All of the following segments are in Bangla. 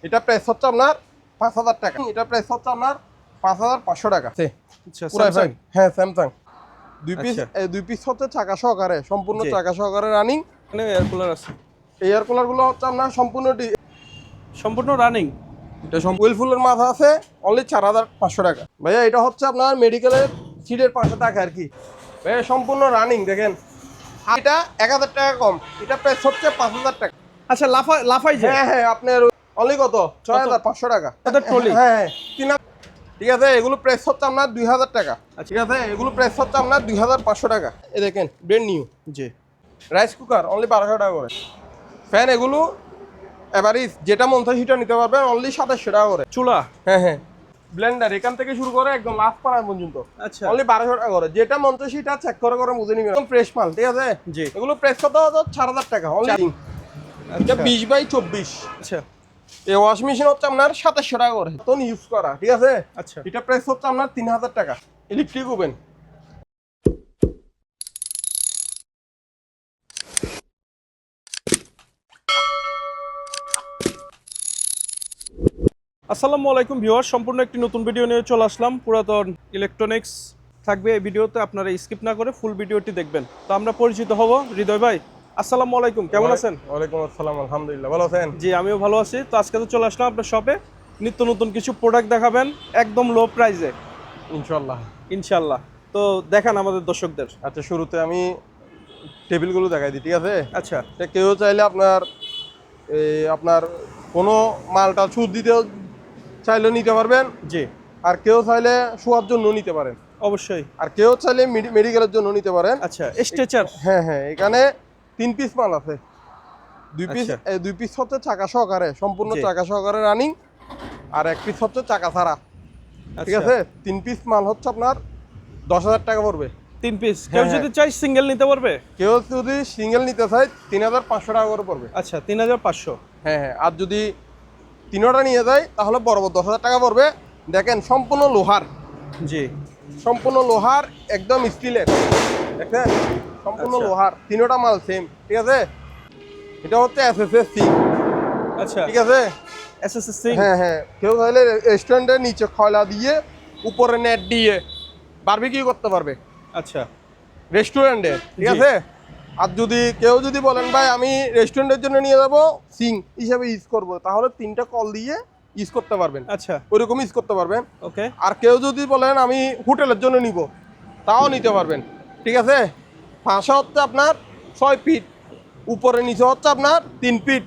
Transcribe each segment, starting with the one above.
এটা প্রাইস হচ্ছে আপনার 5000 টাকা, এটা প্রাইস হচ্ছে আপনার 5500 টাকা। আচ্ছা পুরাই স্যামসাং। হ্যাঁ স্যামসাং। আচ্ছা। দুই পিস হচ্ছে চাকা সহকারে, সম্পূর্ণ জি। চাকা সহকারে রানিং। এখানে এয়ার কুলার আছে এয়ার কুলার গুলো হচ্ছে আপনার সম্পূর্ণ রানিং। এটা হুইলফুলের মাথা আছে অনলি 4500 টাকা। ভাইয়া এটা হচ্ছে আপনার মেডিকেলের সিটের পাশে টাকা আর কি। ভাইয়া সম্পূর্ণ রানিং দেখেন, এটা 1000 টাকা কম, এটা প্রাইস হচ্ছে 5000 টাকা। আচ্ছা লাফাই যায়। হ্যাঁ হ্যাঁ, আপনার অনলি কত 6500 টাকা। এটা ট্রলি। হ্যাঁ হ্যাঁ 3000। ঠিক আছে, এগুলো প্রাইস হচ্ছে আপনার 2000 টাকা। ঠিক আছে, এগুলো প্রাইস হচ্ছে আপনার 2500 টাকা। এই দেখেন ব্র্যান্ড নিউ। জি। রাইস কুকার অনলি 1200 টাকা করে। ফ্যান এগুলো এভারেজ যেটা মন চায় সেটা নিতে পারবেন অনলি 2700 টাকা করে। চুলা। হ্যাঁ হ্যাঁ, ব্লেন্ডার এখান থেকে শুরু করে একদম লাস্ট পাড়া পর্যন্ত আচ্ছা। অনলি 1200 টাকা করে। যেটা মন চায় সেটা চেক করে বুঝে নিবেন, একদম ফ্রেশ মাল। ঠিক আছে, জি। এগুলো প্রাইস কত 4000 টাকা অনলি। এটা 20x24। আচ্ছা এই ওয়াশিং মেশিন হচ্ছে আপনার 2700 টাকা করে, তো ইউজ করা। ঠিক আছে, আচ্ছা। এটা প্রাইস হচ্ছে আপনার 3000 টাকা। Electric oven. আসসালামু আলাইকুম ভিউয়ার, সম্পূর্ণ একটি নতুন ভিডিও নিয়ে চলে আসলাম। পুরাতন ইলেকট্রনিক্স থাকবে এই ভিডিওতে, আপনারা স্কিপ না করে ফুল ভিডিওটি দেখবেন। তো আমরা পরিচিত হব। হৃদয় ভাই আসসালামু আলাইকুম, কেমন আছেন? ওয়ালাইকুম আসসালাম, আলহামদুলিল্লাহ, ভালো আছেন? জি আমিও ভালো আছি। তো আজকে তো চলে আসলাম আপনার শপে, নিত্য নতুন কিছু প্রোডাক্ট দেখাবেন একদম লো প্রাইসে ইনশাআল্লাহ। ইনশাল্লাহ। তো দেখান আমাদের দর্শকদের। আচ্ছা, শুরুতে আমি টেবিলগুলো দেখাই দিই। ঠিক আছে, আচ্ছা কেউ চাইলে আপনার কোনো মালটা সুদ দিতে চাইলে নিতে পারবেন। জি। আর কেউ চাইলে শোয়ার জন্য নিতে পারেন অবশ্যই। আর কেউ চাইলে মেডিকেলের জন্য নিতে পারেন। আচ্ছা স্ট্রেচার। হ্যাঁ হ্যাঁ, এখানে 3 পিস মাল আছে। আচ্ছা। দুই পিস হচ্ছে চাকা সহকারে, সম্পূর্ণ জি। চাকা সহকারে রানিং। আর এক পিস হচ্ছে চাকা ছাড়া। ঠিক আচ্ছা। আছে, 3 পিস মাল হচ্ছে আপনার 10,000 টাকা পড়বে। 3 পিস কেউ হ্যাঁ, যদি চাই সিঙ্গেল নিতে পারবে? কেউ যদি সিঙ্গেল নিতে চায় 3500 টাকা করে পড়বে। আচ্ছা 3500। হ্যাঁ হ্যাঁ, আর যদি তিনোটা নিয়ে যায় তাহলে বরাবর 10,000 টাকা পড়বে। দেখেন সম্পূর্ণ লোহার, জি। সম্পূর্ণ লোহার, একদম স্টিলের। দেখেন সম্পূর্ণ আচ্ছা। লোহার, তিনোটা মাল সেম। ঠিক আছে, এটা হচ্ছে এসএসসি। আচ্ছা ঠিক আছে, এসএসসি। হ্যাঁ হ্যাঁ, কেউ চাইলে রেস্টুরেন্টের নিচে খয়লা দিয়ে উপরে নেট দিয়ে বারবিকিউ করতে পারবে আচ্ছা রেস্টুরেন্টে। ঠিক জি। আছে, আর যদি কেউ বলেন ভাই আমি রেস্টুরেন্টের জন্য নিয়ে যাবো, সিং হিসাবে ইউজ করবো, তাহলে 3টা কল দিয়ে ইউজ করতে পারবেন। আচ্ছা ওইরকম ইউজ করতে পারবেন। ওকে। আর কেউ যদি বলেন আমি হোটেলের জন্য নিব, তাও নিতে পারবেন। ঠিক আছে, ফাঁসা হচ্ছে আপনার 6 ফিট, উপরে নিচে হচ্ছে আপনার 3 ফিট,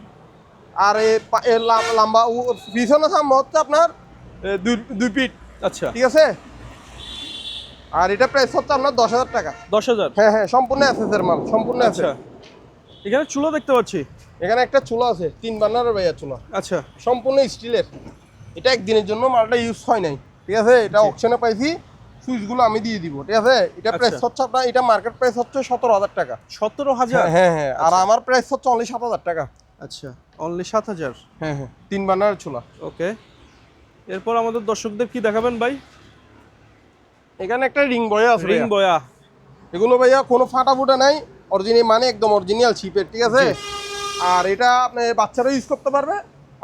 আর এর লম্বা পিছনে সামনে হচ্ছে আপনার 2 ফিট। আচ্ছা। ঠিক আছে, আর এটা প্রাইস হচ্ছে আপনার 10,000 টাকা। 10,000। হ্যাঁ হ্যাঁ, সম্পূর্ণ এসএসের মাল, সম্পূর্ণ আচ্ছা এসএস। এখানে চুলো দেখতে পাচ্ছি। এখানে একটা চুলা আছে, 3 বার্নারের ভাইয়া চুলা, আচ্ছা সম্পূর্ণ স্টিলের। এটা একদিনের জন্য মালটা ইউজ হয় নাই। ঠিক আছে, এটা জি। অকশনে পাইছি, সুইচগুলো আমি দিয়ে দিব। ঠিক আছে, এটা প্রাইস আচ্ছা। হচ্ছে আপনার, এটা মার্কেট প্রাইস হচ্ছে 17,000 টাকা। 17,000। হ্যাঁ হ্যাঁ, আর আমার প্রাইস হচ্ছে অনলি 7,000 টাকা। আচ্ছা অনলি 7,000। হ্যাঁ হ্যাঁ, 3 বার্নারের চুলা। ওকে, এরপর আমাদের দর্শকদের কি দেখাবেন ভাই? এখানে একটা রিং বয়া আছে রিং ভাইয়া। বয়া। এগুলো ভাইয়া কোনো ফাটা ফুটা নাই, অরিজিনাল মানে একদম অরিজিনাল চিপের। ঠিক আছে, আর এটা আপনি বাচ্চারা ইউজ করতে পারবে,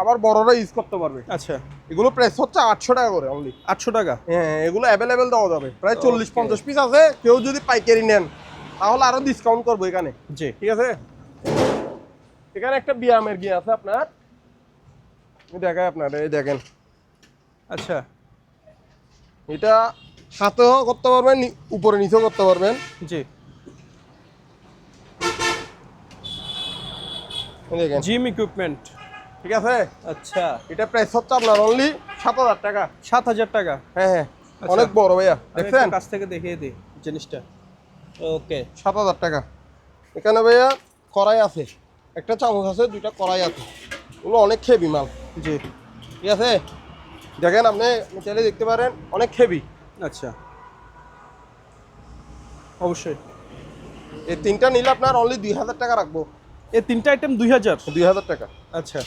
আবার বড়রা ইউজ করতে পারবে। আচ্ছা এগুলো প্রাইস হচ্ছে 800 টাকা করে অনলি। 800 টাকা। হ্যাঁ, এগুলো অ্যাভেলেবেল দেওয়া যাবে, প্রায় 40-50 পিস আছে। কেউ যদি পাইকারি নেন তাহলে আরো ডিসকাউন্ট করবো এখানে। জি। ঠিক আছে, এখানে একটা ব্যায়ামের গিয়ে আছে আপনার, আমি দেখাই আপনার, এই দেখেন। আচ্ছা এটা হাতেও করতে পারবেন, উপরে নিচেও করতে পারবেন। জি। এই দেখেন, জিম ইকুইপমেন্ট। ঠিক আছে, আচ্ছা এটা প্রাইস হচ্ছে আপনার অনলি 7,000 টাকা। 7,000 টাকা। হ্যাঁ হ্যাঁ, আচ্ছা। অনেক বড় ভাইয়া, আমি দেখছেন? একটু কাছ থেকে দেখিয়ে দিই জিনিসটা। ওকে 7,000 টাকা। এখানে ভাইয়া কড়াই আছে, একটা চামচ আছে, 2টা কড়াই আছে। এগুলো অনেক হেভি মাল। জি। ঠিক আছে, দেখেন আপনি চাইলে দেখতে পারেন, অনেক হেভি। আচ্ছা অবশ্যই। এই 3টা নিলে আপনার অনলি 2,000 টাকা রাখবো। এই 3টা আইটেম 2,000। 2,000 টাকা। আচ্ছা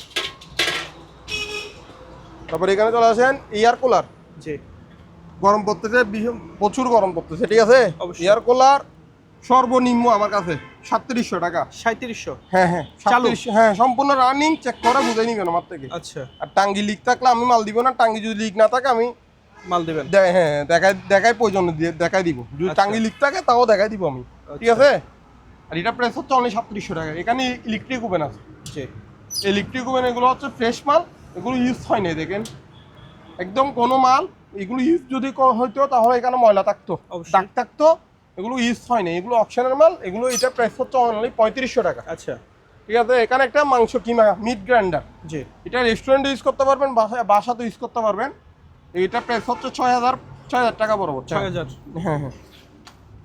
তারপর এখানে চলে আসেন এয়ার কুলার। জি। গরম পড়তেছে, প্রচুর গরম পড়তেছে। ঠিক আছে, অবশ্যই। এয়ার কুলার সর্বনিম্ন আমার কাছে 3700 টাকা। 3700? হ্যাঁ হ্যাঁ, চালু? 3700, হ্যাঁ সম্পূর্ণ রানিং, চেক করে বুঝে নিবেন আমার থেকে। আচ্ছা, আর টাঙ্গি লিক থাকলে আমি মাল দিব না, টাঙ্গি যদি লিক না থাকে আমি মাল দিবেন? হ্যাঁ দেখাই প্রয়োজন দিয়ে দেখাই দিব, যদি আচ্ছা। টাঙ্গি লিক থাকে তাও দেখাই দিব আমি, ঠিক আচ্ছা। আছে। আর এটা প্রাইস হচ্ছে অনলি 3700 টাকা। এখানে ইলেকট্রিক ওভেন আছে, জি। ইলেকট্রিক ওভেন, এগুলো হচ্ছে ফ্রেশ মাল, এগুলো ইউজ হয় না, দেখেন একদম কোনো মাল, এগুলো ইউজ যদি হইতো তাহলে এখানে ময়লা থাকতো, অবশ্যই। দাগ থাকতো, এগুলো ইউজ হয় না, এগুলো অপশনের মাল, এগুলো এটা প্রাইস হচ্ছে অনলি 3500 টাকা। আচ্ছা, ঠিক আছে। এখানে একটা মাংস কিমা মিট গ্রাইন্ডার, জি। এটা রেস্টুরেন্টে ইউজ করতে পারবেন, বাসাতে ইউজ করতে পারবেন। এটা প্রাইস হচ্ছে 6000 টাকা বরাবর। 6000? হ্যাঁ হ্যাঁ।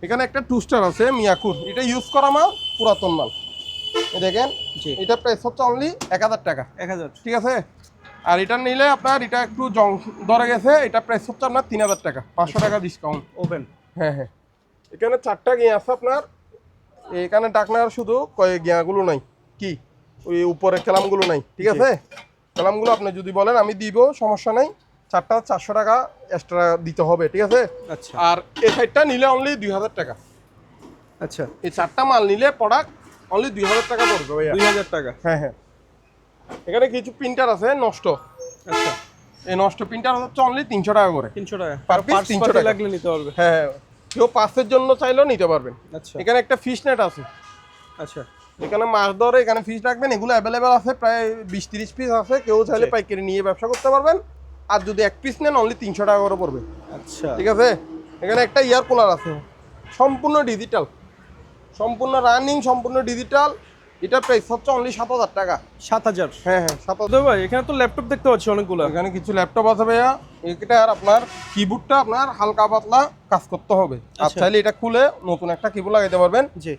এখানে একটা টুস্টার আছে মিয়াকুর, এটা ইউজ করা মাল, পুরাতন মাল, এই দেখেন। জি। এটা প্রাইস হচ্ছে অনলি 1000 টাকা। 1000? ঠিক আছে। আর এটা নিলে আপনার এটা একটু জং ধরে গেছে, এটা প্রাইস হচ্ছে আপনার 3000 টাকা, 500 টাকা ডিসকাউন্ট। ওভেন? হ্যাঁ হ্যাঁ। এখানে 4টা গিয়া আছে আপনার, এখানে ডাকনার শুধু গিয়াগুলো নাই, কি ওই উপরে কেলামগুলো নাই, ঠিক আছে। কেলামগুলো আপনি যদি বলেন আমি দিব, সমস্যা নাই, 4টা 400 টাকা এক্সট্রা দিতে হবে, ঠিক আছে। আচ্ছা। আর এই সাইডটা নিলে অনলি 2000 টাকা। আচ্ছা, এই 4টা মাল নিলে প্রোডাক্ট অনলি 2000 টাকা পড়বে ভাইয়া। 2000 টাকা? হ্যাঁ হ্যাঁ। এখানে কিছু প্রিন্টার আছে নষ্ট, আচ্ছা। এই নষ্ট প্রিন্টার হচ্ছে অনলি 300 টাকা করে। 300 টাকা? Per piece পার্টস 300 টাকা লাগলে নিতে পারবে? হ্যাঁ হ্যাঁ, কেউ পাসের জন্য চাইলেও নিতে পারবেন। আচ্ছা। এখানে একটা ফিশ নেট আছে, আচ্ছা। এখানে মাছ ধরে এখানে ফিশ রাখবেন, এগুলো অ্যাভেলেবেল আছে, প্রায় 20-30 পিস আছে, কেউ চাইলে জি। পাইকারি নিয়ে ব্যবসা করতে পারবেন। আর যদি এক পিস নেন অনলি 300 টাকা করে পড়বে, আচ্ছা। ঠিক আছে। এখানে একটা ইয়ার কুলার আছে, সম্পূর্ণ ডিজিটাল, সম্পূর্ণ রানিং, সম্পূর্ণ ডিজিটাল, এটা প্রাইস হচ্ছে অনলি 7000 টাকা। 7000? হ্যাঁ হ্যাঁ 7000। তো ভাই এখানে তো ল্যাপটপ দেখতে পাচ্ছি অনেকগুলো। এখানে কিছু ল্যাপটপ আছে ভাইয়া, এটার আপনার কিবোর্ডটা আপনার হালকা পাতলা কাজ করতে হবে, আর আচ্ছা। চাইলে এটা খুলে নতুন একটা কিবোর্ড লাগাইতে পারবেন। জি।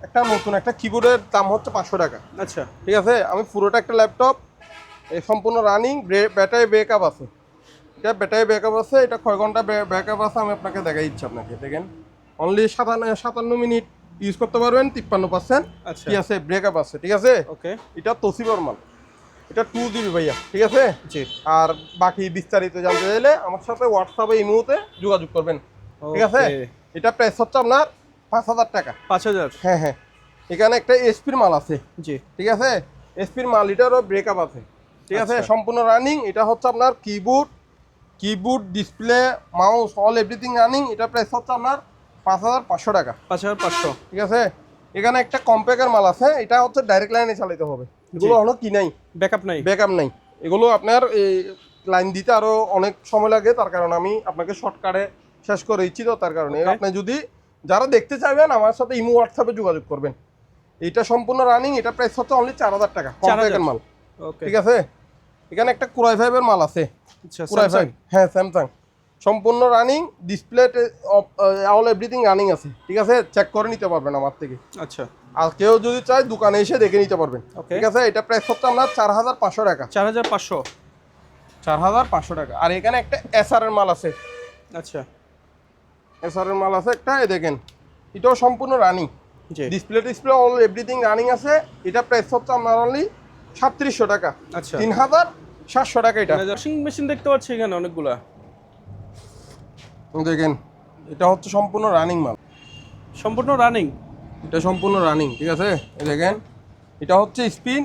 একটা নতুন একটা কিবোর্ডের দাম হচ্ছে 500 টাকা। আচ্ছা। ঠিক আছে। আমি পুরোটা একটা ল্যাপটপ, এই সম্পূর্ণ রানিং, ব্যাটারি ব্যাকআপ আছে, এটা ব্যাটারি ব্যাকআপ আছে, এটা কয় ঘন্টা ব্যাকআপ আছে আমি আপনাকে দেখাই দিচ্ছি। আপনাকে দেখেন অনলি 57 মিনিট ইউজ করতে পারবেন, 53%। আচ্ছা। ঠিক আছে, ব্রেকআপ আছে, ঠিক আছে। ওকে। এটা তোশিবার মাল, এটা 2 জিবি ভাইয়া, ঠিক আছে। জি। আর বাকি বিস্তারিত জানতে চাইলে আমার সাথে হোয়াটসঅ্যাপে ইমোতে যোগাযোগ করবেন, ঠিক আছে। ওকে। এটা প্রাইস হচ্ছে আপনার 5000 টাকা। 5000? হ্যাঁ হ্যাঁ। এখানে একটা এসপির মাল আছে, জি। ঠিক আছে। এসপির মাল, এটারও ব্রেকআপ আছে, ঠিক আছে, আচ্ছা। সম্পূর্ণ রানিং। এটা হচ্ছে আপনার keyboard display mouse all everything running. এটা প্রাইস হচ্ছে আপনার 5500 টাকা। 5500? ঠিক আছে। এখানে একটা কম্প্যাক্টের মাল আছে, এটা হচ্ছে ডাইরেক্ট লাইনে চালাতে হবে, এগুলো হলো কি নাই, ব্যাকআপ নাই? ব্যাকআপ নাই। এগুলো আপনার এই লাইন দিতে আরো অনেক সময় লাগে, তার কারণে আমি আপনাকে শর্টকাটে শেষ করে দিচ্ছি, তো তার কারণে Okay. আপনি যদি যারা দেখতে চাইবেন আমার সাথে ইমো হোয়াটসঅ্যাপে যোগাযোগ করবেন। এটা সম্পূর্ণ রানিং, এটা প্রাইস হচ্ছে অনলি 4000 টাকা, কম্প্যাক্টের মাল, ওকে। ঠিক আছে। এখানে একটা কোরাই 5 এর মাল আছে, আচ্ছা। Core i 5, Samsung? হ্যাঁ স্যামসাং, সম্পূর্ণ running, display all everything running আছে, ঠিক আছে, চেক করে নিতে পারবেন আমার থেকে। আচ্ছা। আর কেউ যদি চায় দোকানে এসে দেখে নিতে পারবেন, Okay. ঠিক আছে। এটা প্রাইস হচ্ছে আপনার 4500 টাকা। 4500? 4500 টাকা। আর এখানে একটা এসআর এর মাল আছে, আচ্ছা। এসআর এর মাল আছে একটা, এই দেখেন, এটাও সম্পূর্ণ রানিং, জি। ডিসপ্লে অল এভরিথিং রানিং আছে। এটা প্রাইস হচ্ছে আপনার অনলি 3700 টাকা। আচ্ছা। 3700 টাকা এটা। ওয়াশিং মেশিন দেখতে পাচ্ছি এখানে অনেকগুলা। দেখেন এটা হচ্ছে সম্পূর্ণ রানিং মাল, সম্পূর্ণ রানিং? এটা সম্পূর্ণ রানিং, ঠিক আছে। এই দেখেন এটা হচ্ছে স্পিন,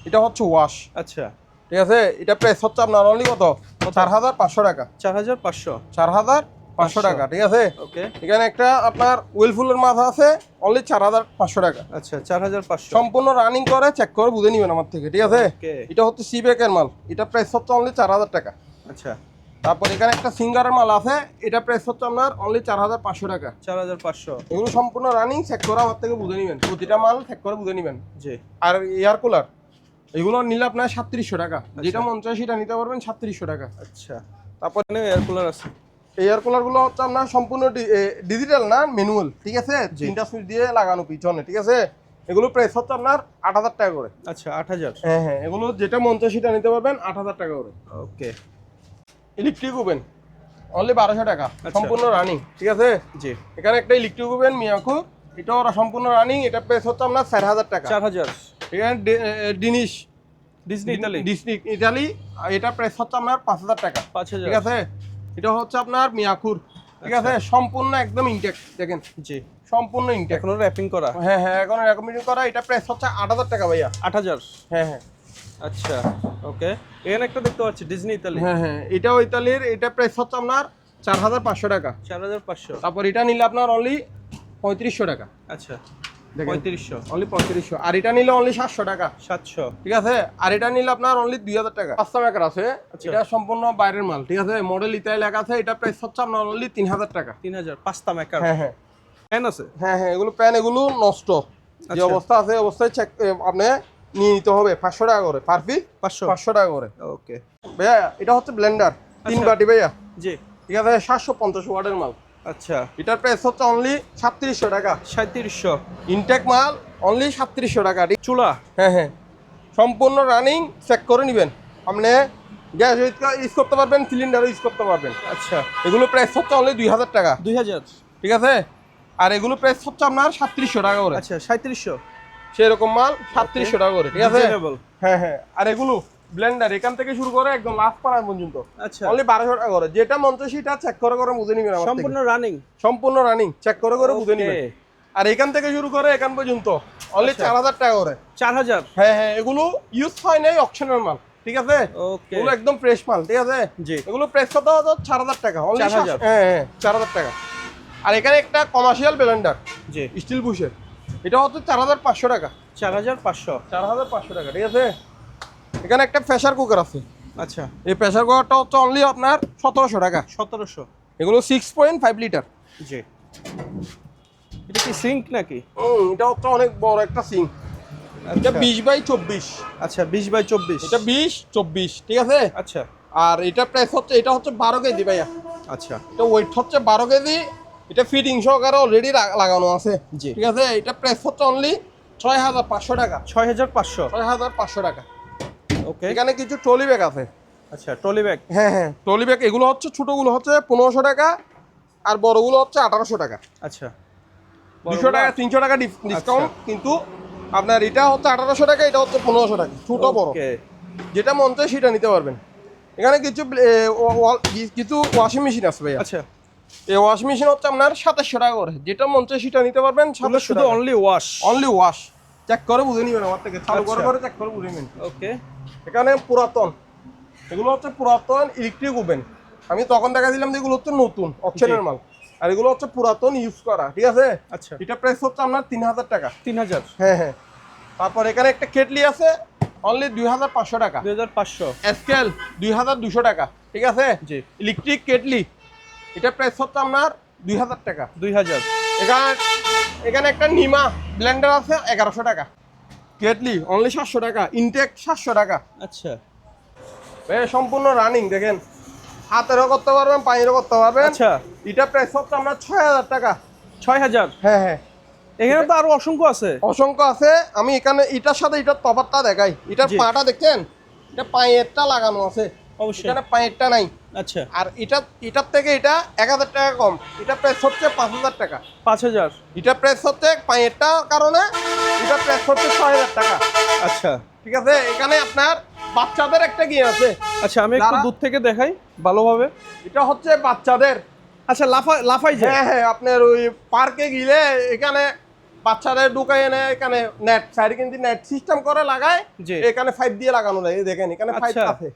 এটা হচ্ছে ওয়াশ, আচ্ছা। ঠিক আছে। এটা প্রাইস হচ্ছে আপনার অনলি কত, 4500 টাকা। 4500? 4500 টাকা, ঠিক আছে। ওকে। এখানে একটা আপনার ওয়েলফুলের মাথা আছে, অনলি 4500 টাকা। আচ্ছা, 4500? সম্পূর্ণ রানিং করে চেক করে বুঝে নিবেন আমার থেকে, ঠিক আছে। ওকে। এটা হচ্ছে সিবেকের মাল, এটা প্রাইস হচ্ছে অনলি 4000 টাকা। আচ্ছা। তারপর এখানে একটা সিঙ্গারের মাল আছে, এটা প্রাইস হচ্ছে আপনার অনলি 4500 টাকা। 4500? এগুলো সম্পূর্ণ রানিং, চেক করে আমার থেকে বুঝে নিবেন, প্রতিটা মাল চেক করে বুঝে নিবেন। জি। আর এয়ার কুলার এগুলো নিলে আপনার 3700 টাকা, যেটা মন চায় সেটা নিতে পারবেন 3700 টাকা। আচ্ছা। তারপর এখানে এয়ার কুলার আছে? এয়ার কুলারগুলো হচ্ছে আপনার সম্পূর্ণ ডিজিটাল না, ম্যানুয়াল, ঠিক আছে, 3টা সুইচ দিয়ে লাগানো পিছনে, ঠিক আছে। এগুলো প্রাইস হচ্ছে আপনার 8000 টাকা করে। আচ্ছা। 8000? হ্যাঁ হ্যাঁ, এগুলো যেটা মন চায় সেটা নিতে পারবেন 8000 টাকা করে। ওকে। ইলেকট্রিক ওভেন অনলি 1200 টাকা, সম্পূর্ণ রানিং, ঠিক আছে। জি। এখানে একটা ইলেকট্রিক ওভেন মিয়াকু, এটাও সম্পূর্ণ রানিং, এটা প্রাইস হচ্ছে আপনার 4000 টাকা। 4000? এখানে ডিজনি ইতালি? ডিজনি ইতালি, এটা প্রাইস হচ্ছে আপনার 5000 টাকা, 5000? ঠিক আছে। এটা হচ্ছে আপনার মিয়াকুর, ঠিক আছে, সম্পূর্ণ একদম ইনটেক, দেখেন জি। সম্পূর্ণ ইনটেক। এখনো র‍্যাপিং করা? হ্যাঁ হ্যাঁ, এখন রেকমেন্ড করা। এটা প্রাইস হচ্ছে ৮,০০০ টাকা ভাইয়া। ৮,০০০? হ্যাঁ হ্যাঁ। আচ্ছা ওকে। এখানে একটা দেখতে পাচ্ছি ডিজনি ইতালি। হ্যাঁ হ্যাঁ, এটাও ইতালির। এটা প্রাইস হচ্ছে আপনার ৪,৫০০ টাকা। ৪,৫০০। তারপর এটা নিলে আপনার অনলি ৩৫০০ টাকা। আচ্ছা দেখেন, ৩৫০০। অনলি ৩৫০০। আর এটা নিলে অনলি ৭০০ টাকা। ৭০০। ঠিক আছে। আর এটা নিলে আপনার অনলি ২,০০০ টাকা। কাস্টম মেকার আছে, এটা সম্পূর্ণ বাইরের মাল। ঠিক আছে, মডেল ইতালি লেখা আছে। এটা প্রাইস হচ্ছে আপনার অনলি ৩,০০০ টাকা। ৩,০০০। Pasta maker. হ্যাঁ হ্যাঁ ফ্যান আছে? হ্যাঁ হ্যাঁ, এগুলো প্যান, এগুলো নষ্ট যে অবস্থা আছে অবস্থায় চেক আপনি নিয়ে নিতে হবে। ৫০০ টাকা করে পার পিস। ৫০০ টাকা করে। ওকে ভাইয়া এটা হচ্ছে ব্লেন্ডার ৩ বাটি ভাইয়া। জি। ঠিক আছে, ৭৫০ ওয়াটের মাল। আচ্ছা, এটার প্রাইস হচ্ছে অনলি ৩৭০০ টাকা। ৩৭০০। ইনটেক মাল অনলি ৩৭০০ টাকা। চুলা? হ্যাঁ হ্যাঁ, সম্পূর্ণ রানিং, চেক করে নেবেন। আপনি গ্যাস ইউজ করতে পারবেন, সিলিন্ডারও ইউজ করতে পারবেন। আচ্ছা, এগুলো প্রাইস হচ্ছে অনলি ২,০০০ টাকা। ২,০০০। ঠিক আছে। আর এগুলো প্রাইস হচ্ছে আপনার ৩৭০০ টাকা করে। আচ্ছা ৩৭০০। সেরকম মাল ৩৭০০ টাকা করে। ঠিক আছে। রিজনেবল। হ্যাঁ হ্যাঁ। আর এগুলো ব্লেন্ডার এখান থেকে শুরু করে একদম লাস্ট পাড়া পর্যন্ত আচ্ছা, অনলি ১২০০ টাকা করে। যেটা মন চায় সেটা চেক করে করে বুঝে নিবেন আমার থেকে। সম্পূর্ণ রানিং? সম্পূর্ণ রানিং, চেক করে করে বুঝে নিবেন। ওকে। আর এখান থেকে শুরু করে এখান পর্যন্ত অনলি আচ্ছা। ৪,০০০ টাকা করে। ৪,০০০? হ্যাঁ হ্যাঁ, এগুলো ইউজ হয় নাই, অকশনের মাল। ঠিক আছে। ওকে। এগুলো একদম ফ্রেশ মাল। ঠিক আছে। জি। এগুলো প্রাইস কত হচ্ছে ৪,০০০ টাকা। অনলি ৪,০০০? হ্যাঁ হ্যাঁ, ৪,০০০ টাকা। আর এখানে একটা কমার্শিয়াল ব্লেন্ডার জি। স্টিল বুশের, এটা হচ্ছে ৪,৫০০ টাকা। ৪,৫০০? ৪,৫০০ টাকা। ঠিক আছে। এখানে একটা প্রেসার কুকার আছে। আচ্ছা। এই প্রেসার কুকারটা হচ্ছে অনলি আপনার ১৭০০ টাকা। ১৭০০? এগুলো ৬.৫ লিটার। জি। এটা কি সিঙ্ক নাকি? এটা হচ্ছে অনেক বড় একটা সিঙ্ক। এটা ২০/২৪। আচ্ছা ২০/২৪। এটা ২০/২৪। ঠিক আছে। আচ্ছা আর এটা প্রাইস হচ্ছে, এটা হচ্ছে ১২ কেজি ভাইয়া। আচ্ছা। এটা ওয়েট হচ্ছে ১২ কেজি। এটা ফিটিং সহকারে অলরেডি লাগানো আছে। জি। ঠিক আছে। এটা প্রাইস হচ্ছে অনলি ৬,৫০০ টাকা। ৬,৫০০? ৬,৫০০ টাকা। ওকে। এখানে কিছু ট্রলি ব্যাগ আছে। আচ্ছা, ট্রলি ব্যাগ? হ্যাঁ হ্যাঁ, ট্রলি ব্যাগ। এগুলো হচ্ছে ছোটগুলো হচ্ছে ১৫০০ টাকা, আর বড়গুলো হচ্ছে ১৮০০ টাকা। আচ্ছা। ২০০ টাকা ৩০০ টাকা ডিসকাউন্ট। কিন্তু আপনার এটা হচ্ছে ১৮০০ টাকা, এটা হচ্ছে ১৫০০ টাকা। ছোট বড় ওকে। যেটা মন চায় সেটা নিতে পারবেন। এখানে কিছু কিছু ওয়াশিং মেশিন আছে ভাইয়া। আচ্ছা। এই ওয়াশিং মেশিন হচ্ছে আপনার ২৭০০ টাকা করে। যেটা মন চায় সেটা নিতে পারবেন। শুধু ২৭০০ টাকা। Only wash? Only wash. Check করে বুঝে নিবেন আমার থেকে। চালু করে আচ্ছা। করে চেক করে বুঝে নিবেন। ওকে। এখানে পুরাতন, এগুলো হচ্ছে পুরাতন ইলেকট্রিক ওভেন। আমি তখন দেখা দিলাম যে এগুলো হচ্ছে নতুন অপশনের মাল, আর এগুলো হচ্ছে পুরাতন ইউজ করা। ঠিক আছে। আচ্ছা। এটা প্রাইস হচ্ছে আপনার ৩,০০০ টাকা। ৩,০০০? হ্যাঁ হ্যাঁ। তারপর এখানে একটা কেটলি আছে অনলি ২,৫০০ টাকা। ২,৫০০? স্কেল ২,২০০ টাকা। ঠিক আছে। জি। ইলেকট্রিক কেটলি, এটা প্রাইস হচ্ছে আপনার ২,০০০ টাকা। ২,০০০? এখানে এখানে একটা নিমা ব্লেন্ডার আছে ১১০০ টাকা। কেটলি অনলি ৭০০ টাকা। ইনটেক ৭০০ টাকা। আচ্ছা। সম্পূর্ণ রানিং। দেখেন, হাতেরও করতে পারবেন, পানিরও করতে পারবেন। আচ্ছা। এটা প্রাইস হচ্ছে আমরা ৬,০০০ টাকা। ৬,০০০? হ্যাঁ হ্যাঁ, এখানে তো আরো অসংখ্য আছে। অসংখ্য আছে। আমি এখানে এটার সাথে এটার তফাৎটা দেখাই। এটার জি। পাটা দেখছেন, এটা পায়েরটা লাগানো আছে, অবশ্যই। এখানে পায়েরটা নাই। আচ্ছা। আর এটার থেকে এটা ১,০০০ টাকা কম। এটা প্রাইস হচ্ছে ৫,০০০ টাকা। ৫,০০০? এটা প্রাইস হচ্ছে পায়েরটা কারণে এটা প্রাইস হচ্ছে ৬,০০০ টাকা। আচ্ছা। ঠিক আছে। এখানে আপনার বাচ্চাদের একটা গিয়ে আছে। আচ্ছা, আমি একটু দূর থেকে দেখাই ভালোভাবে। এটা হচ্ছে বাচ্চাদের। আচ্ছা, লাফাই যায়? হ্যাঁ হ্যাঁ, আপনার ওই পার্কে গেলে এখানে বাচ্চাদের ঢুকাই এনে এখানে নেট সাইড কিন্তু নেট সিস্টেম করে লাগায়। জি। এখানে ৫ দিয়ে লাগানো যায়। এই দেখেন এখানে ৫ আচ্ছা। আছে।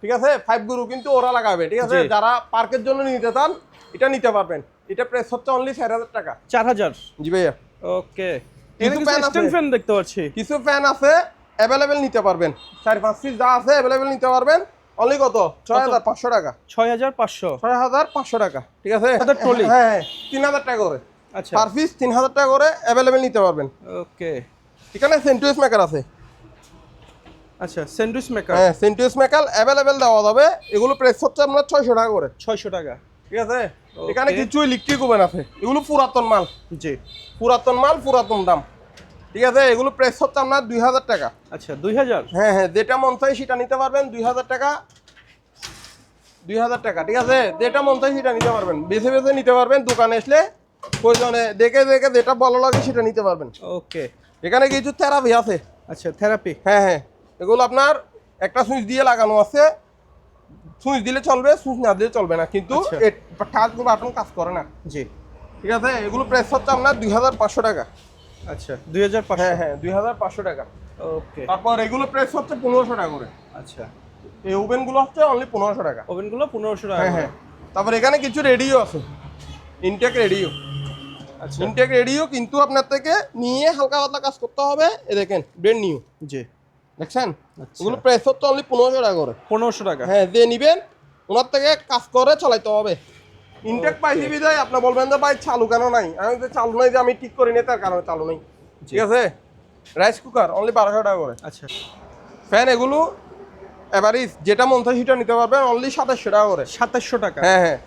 ঠিক আছে। ৫ গুরু কিন্তু ওরা লাগাবে। ঠিক আছে। জি। যারা পার্কের জন্য নিতে চান এটা নিতে পারবেন। এটা প্রাইস হচ্ছে অনলি ৪,০০০ টাকা। ৪,০০০? জি ভাইয়া। ওকে। কিছু এখানে ফ্যান কিছু আছে। স্ট্যান্ড ফ্যান দেখতে পাচ্ছি। কিছু ফ্যান আছে অ্যাভেলেবেল নিতে পারবেন। ৪-৫ পিস যা আছে অ্যাভেলেবেল নিতে পারবেন। অনলি কত? ৬,৫০০ টাকা। ৬,৫০০? ৬,৫০০ টাকা। ঠিক আছে। তাদের ট্রলি? হ্যাঁ হ্যাঁ, ৩,০০০ টাকা করে। আচ্ছা। পার পিস ৩,০০০ টাকা করে অ্যাভেলেবেল নিতে পারবেন। ওকে। এখানে সেন্টুইস মেকার আছে। আচ্ছা, স্যান্ডউইচ মেকার? হ্যাঁ, সেন্টুইস মেকার অ্যাভেলেবেল দেওয়া যাবে। এগুলো প্রাইস হচ্ছে আপনার ৬০০ টাকা করে। ৬০০ টাকা? ঠিক আছে। Okay. এখানে কিছু ইলেকট্রিক ওভেন আছে। এগুলো পুরাতন মাল। জি। পুরাতন মাল, পুরাতন দাম। ঠিক আছে। এগুলো প্রাইস হচ্ছে আপনার ২,০০০ টাকা। আচ্ছা, ২,০০০? হ্যাঁ হ্যাঁ, যেটা মন চাই সেটা নিতে পারবেন। ২,০০০ টাকা। ২,০০০ টাকা। ঠিক আছে। যেটা মন চাই সেটা নিতে পারবেন। বেছে বেছে নিতে পারবেন। দোকানে আসলে প্রয়োজনে দেখে দেখে যেটা ভালো লাগে সেটা নিতে পারবেন। ওকে। এখানে কিছু থেরাপি আছে। আচ্ছা, থেরাপি? হ্যাঁ হ্যাঁ, এগুলো আপনার একটা সুইচ দিয়ে লাগানো আছে। সুইচ দিলে চলবে, সুইচ না দিলে চলবে না। কিন্তু আচ্ছা। কাজগুলো বাটন কাজ করে না। জি। ঠিক আছে, এগুলো প্রাইস হচ্ছে আপনার 2500 টাকা। আচ্ছা 2500। হ্যাঁ হ্যাঁ 2500 টাকা। ওকে। তারপর এগুলো প্রাইস হচ্ছে 1500 টাকা করে। আচ্ছা এই ওভেনগুলো হচ্ছে অনলি 1500 টাকা। ওভেনগুলো 1500 টাকা হ্যাঁ করে। হ্যাঁ। তারপর এখানে কিছু রেডিও আছে, ইনটেক রেডিও। আচ্ছা ইনটেক রেডিও কিন্তু আপনার থেকে নিয়ে হালকা পাতলা কাজ করতে হবে। এ দেখেন ব্র্যান্ড নিউ, জি। দেখছেন? আচ্ছা। ওগুলো প্রাইস হচ্ছে অনলি 1500 টাকা করে। 1500 টাকা। হ্যাঁ, যে নিবেন ওনার থেকে কাজ করে চালাইতে হবে। ইনটেক পাইছি বিদায় আপনি বলবেন যে ভাই চালু কেন নাই, আমি যে চালু নাই যে আমি ঠিক করি নি তার কারণে চালু নাই। ঠিক আছে। রাইস কুকার অনলি 1200 টাকা করে। আচ্ছা ফ্যান এগুলো এভারেজ যেটা মন চায় সেটা নিতে পারবেন অনলি 2700 টাকা করে। 2700 টাকা। হ্যাঁ হ্যাঁ।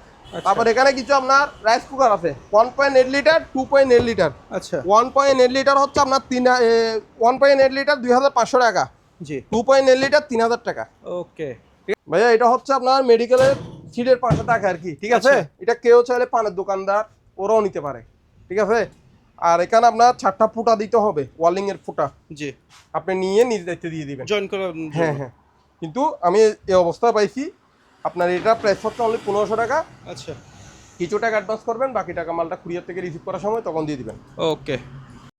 তারপর এখানে কিছু আপনার রাইস কুকার আছে 1.8 লিটার 2.8 লিটার। আচ্ছা 1.8 লিটার হচ্ছে আপনার 1.8 লিটার 2500 টাকা। জি। 2.8 লিটার 3000 টাকা। ওকে। ভাইয়া এটা হচ্ছে আপনার মেডিকেলের সিটের পাশে থাকে আর কি। ঠিক আছে। আচ্ছা। এটা কেউ চাইলে পানের দোকানদার ওরাও নিতে পারে। ঠিক আছে। আর এখানে আপনার 4টা ফুটা দিতে হবে, ওয়ালিং এর ফুটা। জি। আপনি নিয়ে নিজ দায়িত্বে দিয়ে দিবেন। জয়েন করে। হ্যাঁ হ্যাঁ। কিন্তু আমি এই অবস্থা পাইছি, আপনার এটা প্রাইস হচ্ছে অনলি 1500 টাকা। আচ্ছা কিছু টাকা অ্যাডভান্স করবেন, বাকি টাকা মালটা কুরিয়ার থেকে রিসিভ করার সময় তখন দিয়ে দিবেন। ওকে।